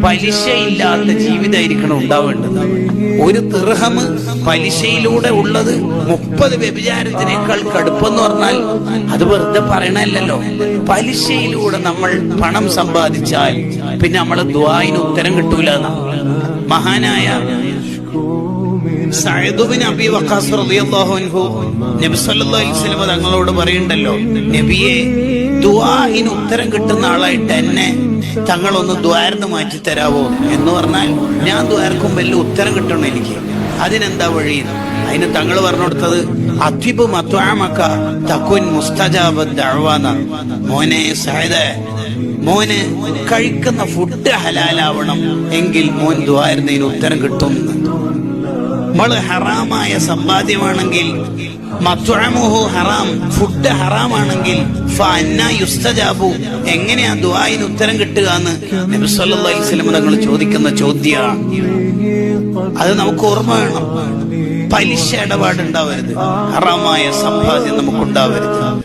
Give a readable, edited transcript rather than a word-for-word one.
പലിശയില്ലാത്ത ജീവിതമായിരിക്കണം ഉണ്ടാവേണ്ടത്. ഒരു ദിർഹം പലിശയിലൂടെ ഉള്ളത് 30 വ്യഭിചാരത്തിനേക്കാൾ കടുപ്പെന്ന് പറഞ്ഞാൽ അത് വെറുതെ പറയണല്ലോ. പലിശയിലൂടെ നമ്മൾ പണം സമ്പാദിച്ചാൽ പിന്നെ നമ്മളെ ദുആഇന് ഉത്തരം കിട്ടൂല. മഹാനായ സഅദ് ബിൻ അബീ വഖാസ് റളിയല്ലാഹു അൻഹു നബി സല്ലല്ലാഹു അലൈഹി വസല്ലം തങ്ങളോട് പറയുണ്ടല്ലോ, നബിയെ, ദുആഇന് ഉത്തരം കിട്ടുന്ന ആളായിട്ട് എന്നെ തങ്ങളൊന്ന് ദ്വാരന്ന് മാറ്റി തരാവോ എന്ന് പറഞ്ഞാൽ ഞാൻ ദ്വാരക്കും വലിയ ഉത്തരം കിട്ടണം എനിക്ക്. അതിനെന്താ വഴി? അതിന് തങ്ങൾ പറഞ്ഞു കൊടുത്തത് അത്വിബ് മത്വാമക തകുൻ മുസ്തജാബ ദഅവാന. മോനെ സഅദ്, മോന് കഴിക്കുന്ന ഫുഡ് ഹലാലാവണം, എങ്കിൽ മോൻ ദ്വാരന്നതിന് ഉത്തരം കിട്ടും. നമ്മൾ ഹറാമായ സമ്പാദ്യമാണെങ്കിൽ, മത്വഅമുഹു ഹറാം, ഫുഡ് ഹറാമാണെങ്കിൽ ഫഅന്നാ യുസ്തജാബു, എങ്ങനെയാ ദുആഇന് ഉത്തരം കിട്ടുക എന്ന് നബി സല്ലല്ലാഹു അലൈഹി വസല്ലം തങ്ങൾ ചോദിക്കുന്ന ചോദ്യമാണ്. അത് നമുക്ക് ഓർമ്മ വേണം. പലിശ ഇടപാടുണ്ടാവരുത്, ഹറാമായ സമ്പാദ്യം നമുക്കുണ്ടാവരുത്.